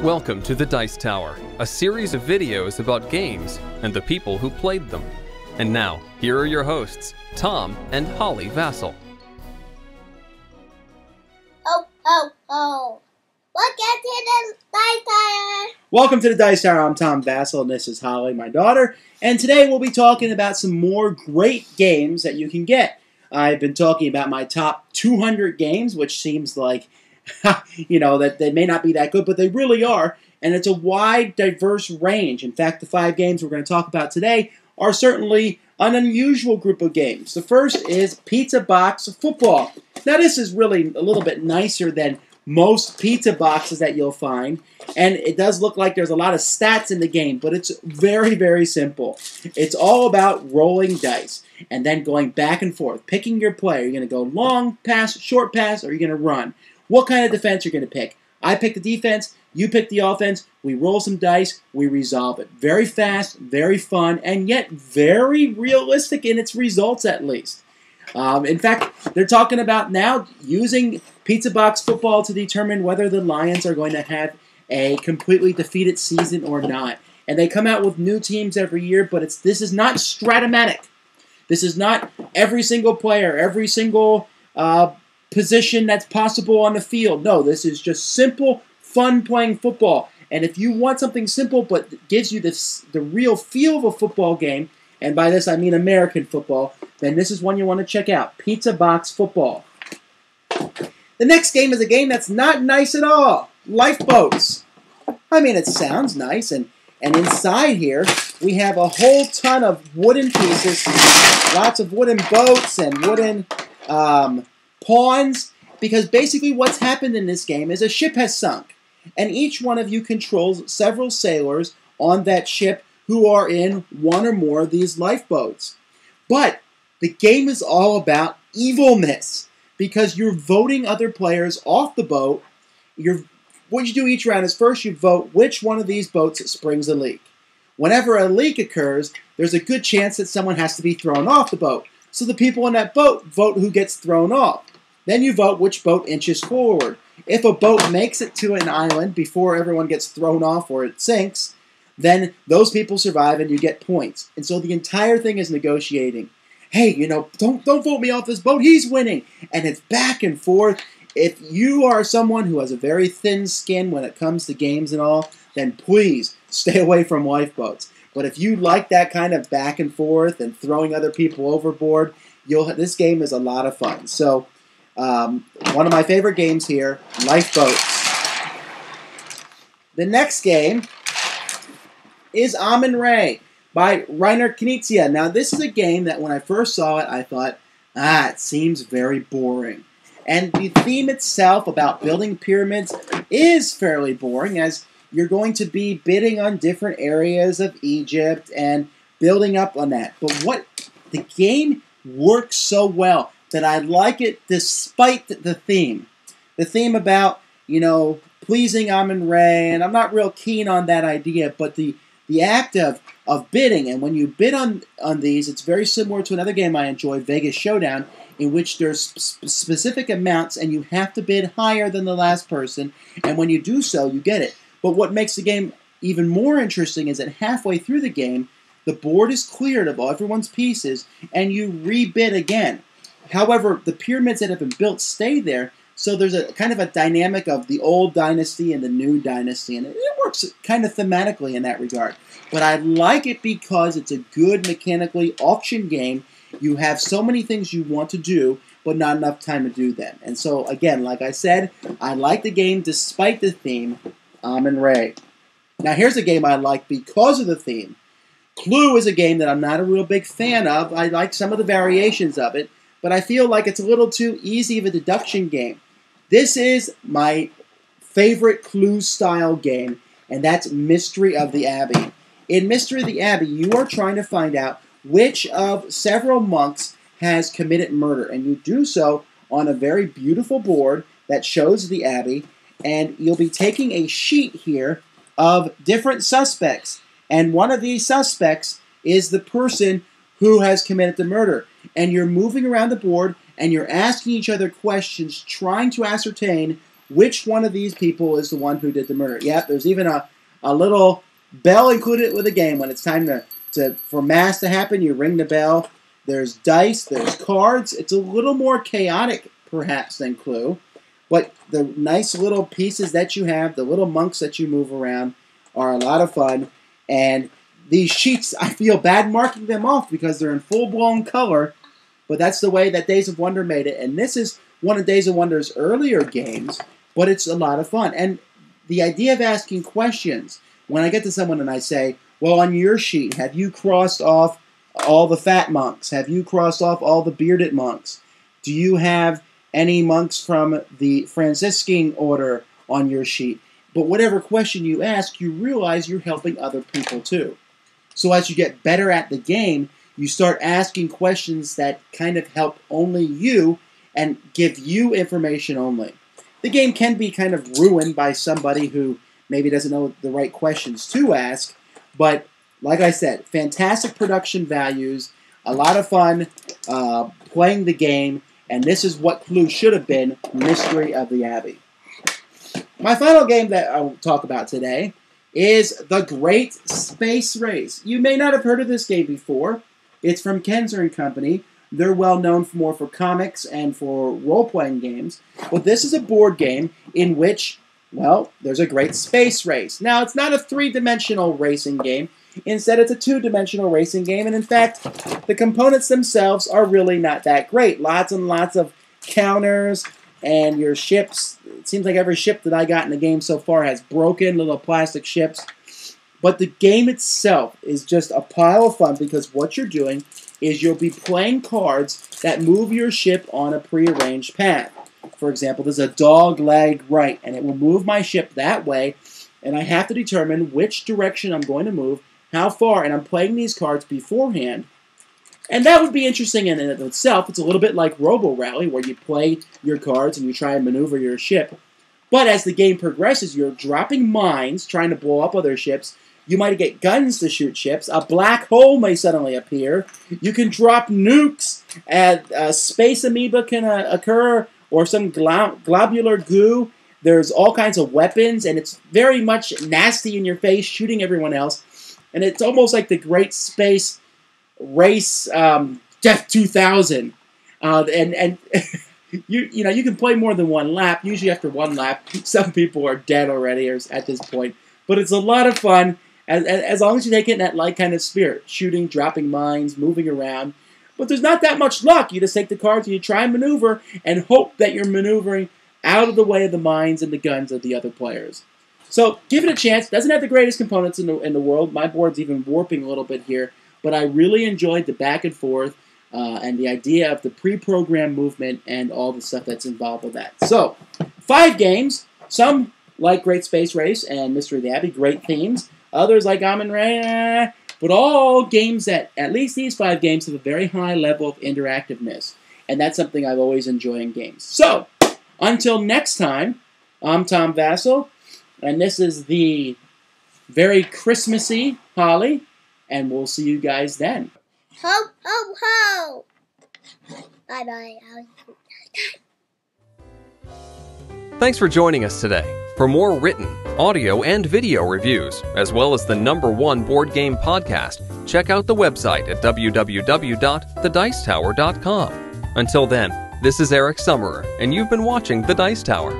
Welcome to the Dice Tower, a series of videos about games and the people who played them. And now, here are your hosts, Tom and Holly Vasel. Oh. Welcome to the Dice Tower. Welcome to the Dice Tower. I'm Tom Vasel, and this is Holly, my daughter. And today we'll be talking about some more great games that you can get. I've been talking about my top 200 games, which seems like, that they may not be that good, but they really are. And it's a wide, diverse range. In fact, the 5 games we're going to talk about today are certainly an unusual group of games. The first is Pizza Box Football. Now, this is really a little bit nicer than most pizza boxes that you'll find, and it does look like there's a lot of stats in the game, but it's very, very simple. It's all about rolling dice and then going back and forth, picking your play. Are you going to go long pass, short pass, or are you going to run? What kind of defense you're going to pick? I pick the defense, you pick the offense, we roll some dice, we resolve it. Very fast, very fun, and yet very realistic in its results at least. In fact, they're talking about now using Pizza Box Football to determine whether the Lions are going to have a completely defeated season or not. And they come out with new teams every year, but this is not Stratomatic. This is not every single player, every single position that's possible on the field. No, this is just simple, fun playing football. And if you want something simple but gives you the real feel of a football game, and by this I mean American football, then this is one you want to check out, Pizza Box Football. The next game is a game that's not nice at all, Lifeboats. I mean, it sounds nice, and inside here we have a whole ton of wooden pieces, lots of wooden boats and wooden pawns, because basically what's happened in this game is a ship has sunk, and each one of you controls several sailors on that ship who are in one or more of these lifeboats. But the game is all about evilness, because you're voting other players off the boat. What you do each round is first you vote which one of these boats springs a leak. Whenever a leak occurs, there's a good chance that someone has to be thrown off the boat. So the people on that boat vote who gets thrown off. Then you vote which boat inches forward. If a boat makes it to an island before everyone gets thrown off or it sinks, then those people survive and you get points. And so the entire thing is negotiating. Hey, don't vote me off this boat, he's winning. And it's back and forth. If you are someone who has a very thin skin when it comes to games and all, then please stay away from lifeboats. But if you like that kind of back and forth and throwing other people overboard, this game is a lot of fun. So, one of my favorite games here, Lifeboats. The next game is Amun-Re by Rainer Knizia. Now, this is a game that when I first saw it, I thought, it seems very boring. And the theme itself about building pyramids is fairly boring, as you're going to be bidding on different areas of Egypt and building up on that. But the game works so well that I like it despite the theme. The theme about, pleasing Amun-Re, and I'm not real keen on that idea, but the act of bidding, and when you bid on these, it's very similar to another game I enjoy, Vegas Showdown, in which there's specific amounts, and you have to bid higher than the last person, and when you do so, you get it. But what makes the game even more interesting is that halfway through the game, the board is cleared of everyone's pieces, and you rebid again. However, the pyramids that have been built stay there, so there's a kind of a dynamic of the old dynasty and the new dynasty, and it works kind of thematically in that regard. But I like it because it's a good mechanically auction game. You have so many things you want to do, but not enough time to do them. And so, again, like I said, I like the game despite the theme, Amun-Re. Now, here's a game I like because of the theme. Clue is a game that I'm not a real big fan of. I like some of the variations of it, but I feel like it's a little too easy of a deduction game. This is my favorite Clue-style game, and that's Mystery of the Abbey. In Mystery of the Abbey, you are trying to find out which of several monks has committed murder, and you do so on a very beautiful board that shows the Abbey, and you'll be taking a sheet here of different suspects, and one of these suspects is the person who has committed the murder, and you're moving around the board, and you're asking each other questions, trying to ascertain which one of these people is the one who did the murder. Yep, there's even a little bell included with the game. When it's time for mass to happen, you ring the bell. There's dice, there's cards. It's a little more chaotic, perhaps, than Clue. But the nice little pieces that you have, the little monks that you move around, are a lot of fun. And these sheets, I feel bad marking them off because they're in full-blown color. But that's the way that Days of Wonder made it. And this is one of Days of Wonder's earlier games, but it's a lot of fun. And the idea of asking questions, when I get to someone and I say, well, on your sheet, have you crossed off all the fat monks? Have you crossed off all the bearded monks? Do you have any monks from the Franciscan order on your sheet? But whatever question you ask, you realize you're helping other people too. So as you get better at the game, you start asking questions that kind of help only you and give you information only. The game can be kind of ruined by somebody who maybe doesn't know the right questions to ask, but like I said, fantastic production values, a lot of fun playing the game, and this is what Clue should have been, Mystery of the Abbey. My final game that I'll talk about today is The Great Space Race. You may not have heard of this game before. It's from Kenzer & Company. They're well known more for comics and for role-playing games. But this is a board game in which, well, there's a great space race. Now, it's not a three-dimensional racing game. Instead, it's a two-dimensional racing game, and in fact, the components themselves are really not that great. Lots and lots of counters, and your ships. It seems like every ship that I got in the game so far has broken little plastic ships. But the game itself is just a pile of fun because what you're doing is you'll be playing cards that move your ship on a prearranged path. For example, there's a dog leg right, and it will move my ship that way, and I have to determine which direction I'm going to move, how far, and I'm playing these cards beforehand. And that would be interesting in and of itself. It's a little bit like Robo Rally, where you play your cards and you try and maneuver your ship. But as the game progresses, you're dropping mines, trying to blow up other ships. You might get guns to shoot ships. A black hole may suddenly appear. You can drop nukes. A space amoeba can occur, or some globular goo. There's all kinds of weapons, and it's very much nasty in your face, shooting everyone else. And it's almost like the Great Space Race Death 2000. And you can play more than one lap. Usually after one lap, some people are dead already at this point. But it's a lot of fun, as long as you take it in that light kind of spirit. Shooting, dropping mines, moving around. But there's not that much luck. You just take the cards and you try and maneuver and hope that you're maneuvering out of the way of the mines and the guns of the other players. So give it a chance. Doesn't have the greatest components in the world. My board's even warping a little bit here. But I really enjoyed the back and forth and the idea of the pre-programmed movement and all the stuff that's involved with that. So, 5 games. Some like Great Space Race and Mystery of the Abbey, great themes. Others like Amun-Re, but all games that, at least these 5 games, have a very high level of interactiveness. And that's something I've always enjoyed in games. So, until next time, I'm Tom Vasel, and this is the very Christmassy Holly, and we'll see you guys then. Ho, ho, ho! Bye-bye. Thanks for joining us today. For more written, audio, and video reviews, as well as the #1 board game podcast, check out the website at www.thedicetower.com. Until then, this is Eric Summerer, and you've been watching The Dice Tower.